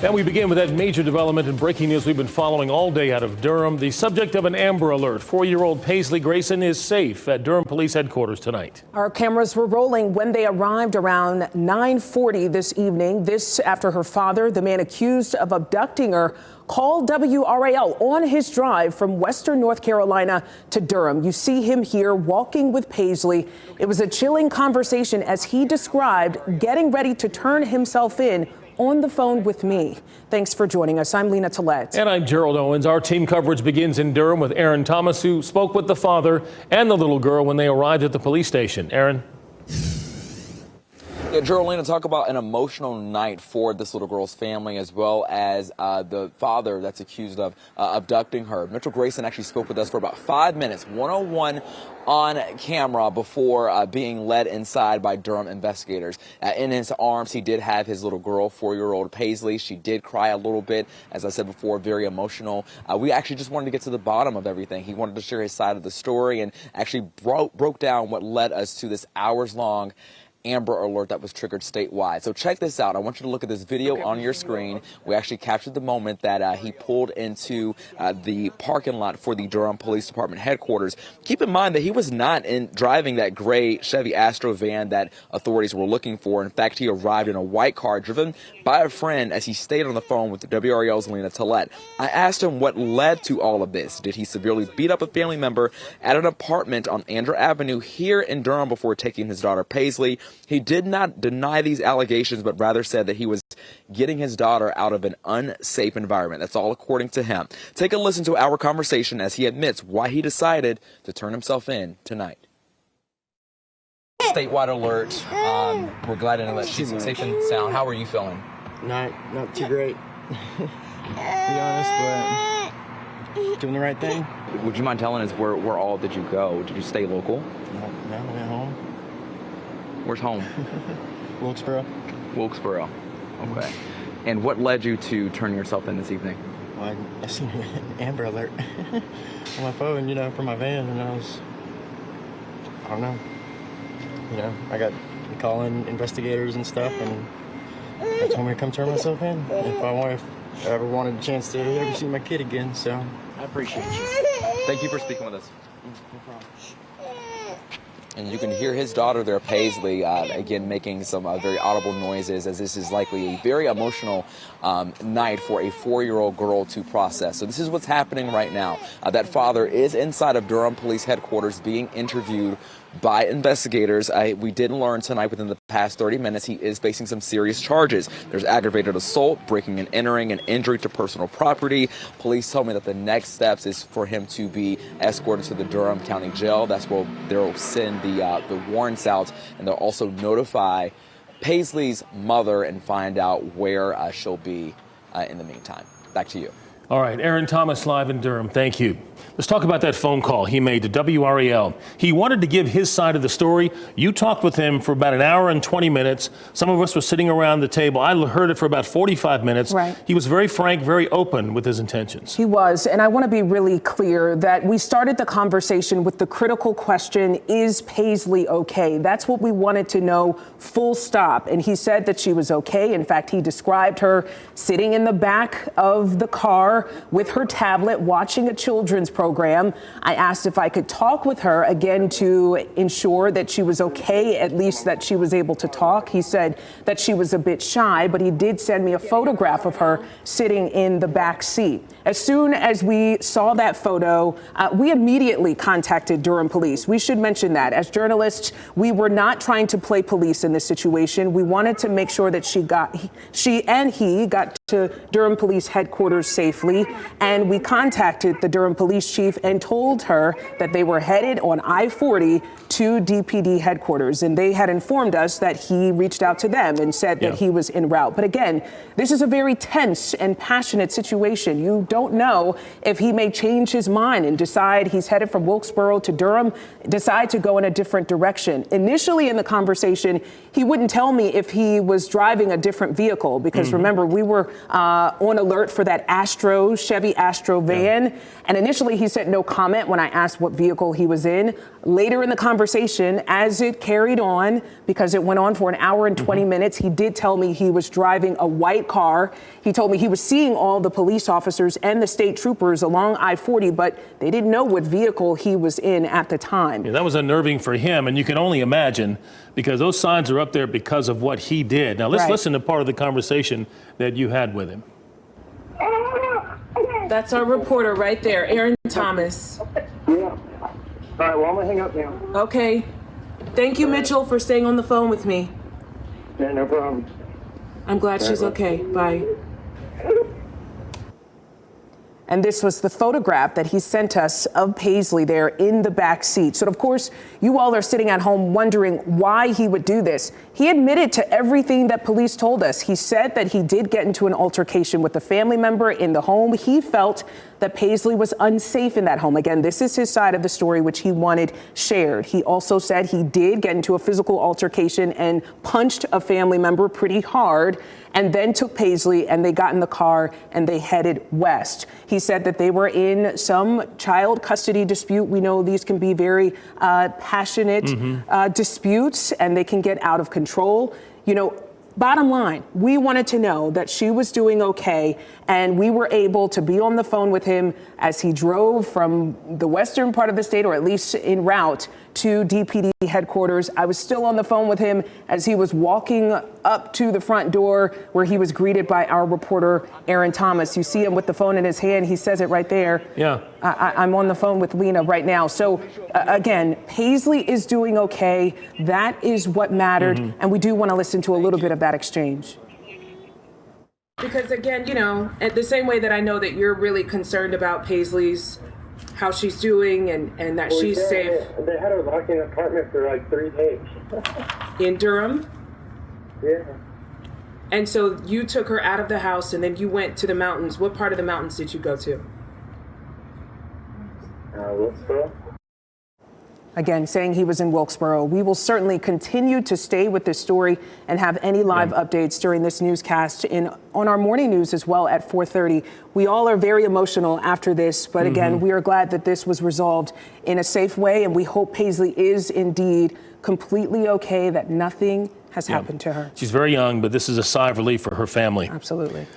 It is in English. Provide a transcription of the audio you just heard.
And we begin with that major development in breaking news we've been following all day out of Durham. The subject of an Amber Alert, 4-year-old Paisley Grayson, is safe at Durham Police headquarters tonight. Our cameras were rolling when they arrived around 9:40 this evening. This after her father, the man accused of abducting her, called WRAL on his drive from Western North Carolina to Durham. You see him here walking with Paisley. It was a chilling conversation as he described getting ready to turn himself in on the phone with me. Thanks for joining us. I'm Lena Tillett. And I'm Gerald Owens. Our team coverage begins in Durham with Aaron Thomas, who spoke with the father and the little girl when they arrived at the police station. Aaron? Yeah, Gerald, Lena, talk about an emotional night for this little girl's family, as well as the father that's accused of abducting her. Mitchell Grayson actually spoke with us for about 5 minutes, one-on-one on camera, before being led inside by Durham investigators. In his arms, he did have his little girl, 4-year-old Paisley. She did cry a little bit, as I said before, very emotional. We actually just wanted to get to the bottom of everything. He wanted to share his side of the story and actually broke down what led us to this hours-long Amber Alert that was triggered statewide. So check this out. I want you to look at this video on your screen. We actually captured the moment that he pulled into the parking lot for the Durham Police Department headquarters. Keep in mind that he was not driving that gray Chevy Astro van that authorities were looking for. In fact, he arrived in a white car driven by a friend as he stayed on the phone with the WRAL's Lena Tillett. I asked him what led to all of this. Did he severely beat up a family member at an apartment on Andrew Avenue here in Durham before taking his daughter Paisley? He did not deny these allegations, but rather said that he was getting his daughter out of an unsafe environment. That's all according to him. Take a listen to our conversation as he admits why he decided to turn himself in tonight. Statewide alert. We're glad to know that she's safe and sound. How are you feeling? Not too great, to be honest, but doing the right thing. Would you mind telling us where all did you go? Did you stay local? No, I'm at home. Where's home? Wilkesboro. Wilkesboro. Okay. And what led you to turn yourself in this evening? Well, I seen an Amber Alert on my phone, for my van, and I don't know. I got calling investigators and stuff, and they told me to come turn myself in if I ever wanted a chance to ever see my kid again. So I appreciate you. Thank you for speaking with us. No problem. And you can hear his daughter there, Paisley, again making some very audible noises, as this is likely a very emotional night for a 4-year-old girl to process. So this is what's happening right now. That father is inside of Durham Police headquarters being interviewed by investigators. We did learn tonight, within the past 30 minutes, he is facing some serious charges. There's aggravated assault, breaking and entering, and injury to personal property. Police told me that the next steps is for him to be escorted to the Durham County Jail. That's where they'll send the warrants out, and they'll also notify Paisley's mother and find out where she'll be in the meantime. Back to you. All right, Aaron Thomas live in Durham. Thank you. Let's talk about that phone call he made to WRAL. He wanted to give his side of the story. You talked with him for about an hour and 20 minutes. Some of us were sitting around the table. I heard it for about 45 minutes. Right. He was very frank, very open with his intentions. He was, and I want to be really clear that we started the conversation with the critical question, is Paisley okay? That's what we wanted to know, full stop. And he said that she was okay. In fact, he described her sitting in the back of the car with her tablet watching a children's program. I asked if I could talk with her again to ensure that she was okay, at least that she was able to talk. He said that she was a bit shy, but he did send me a photograph of her sitting in the back seat. As soon as we saw that photo, we immediately contacted Durham Police. We should mention that. As journalists, we were not trying to play police in this situation. We wanted to make sure that she and he got to Durham Police headquarters safely, and we contacted the Durham Police chief and told her that they were headed on I-40 to DPD headquarters, and they had informed us that he reached out to them and said that he was en route. But again, this is a very tense and passionate situation. You don't know if he may change his mind and decide he's headed from Wilkesboro to Durham, decide to go in a different direction. Initially in the conversation, he wouldn't tell me if he was driving a different vehicle because remember, we were on alert for that Chevy Astro van. Yeah. And initially he said no comment when I asked what vehicle he was in. Later in the conversation, as it carried on, because it went on for an hour and 20 minutes, he did tell me he was driving a white car. He told me he was seeing all the police officers and the state troopers along I-40, but they didn't know what vehicle he was in at the time. Yeah, that was unnerving for him, and you can only imagine, because those signs are up there because of what he did. Now let's listen to part of the conversation that you had with him. That's our reporter right there, Aaron Thomas. Yeah. All right, well, I'm going to hang up now. Okay. Thank you, Mitchell, for staying on the phone with me. Yeah, no problem. I'm glad she's okay. Bye. And this was the photograph that he sent us of Paisley there in the back seat. So, of course, you all are sitting at home wondering why he would do this. He admitted to everything that police told us. He said that he did get into an altercation with a family member in the home. He felt that Paisley was unsafe in that home. Again, this is his side of the story, which he wanted shared. He also said he did get into a physical altercation and punched a family member pretty hard, and then took Paisley and they got in the car and they headed west. He said that they were in some child custody dispute. We know these can be very passionate disputes, and they can get out of control. You know, bottom line, we wanted to know that she was doing okay, and we were able to be on the phone with him as he drove from the western part of the state, or at least en route to DPD headquarters. I was still on the phone with him as he was walking up to the front door, where he was greeted by our reporter, Aaron Thomas. You see him with the phone in his hand. He says it right there. Yeah. I'm on the phone with Lena right now. So again, Paisley is doing okay. That is what mattered. And we do want to listen to a little bit of that exchange. Because again, you know, at the same way that I know that you're really concerned about Paisley's, how she's doing and that she's safe. They had her locked in an apartment for like 3 days. In Durham? Yeah. And so you took her out of the house and then you went to the mountains. What part of the mountains did you go to? Wilkesboro. Again, saying he was in Wilkesboro. We will certainly continue to stay with this story and have any live updates during this newscast on our morning news as well at 4:30. We all are very emotional after this, but again, we are glad that this was resolved in a safe way, and we hope Paisley is indeed completely okay, that nothing has happened to her. She's very young, but this is a sigh of relief for her family. Absolutely.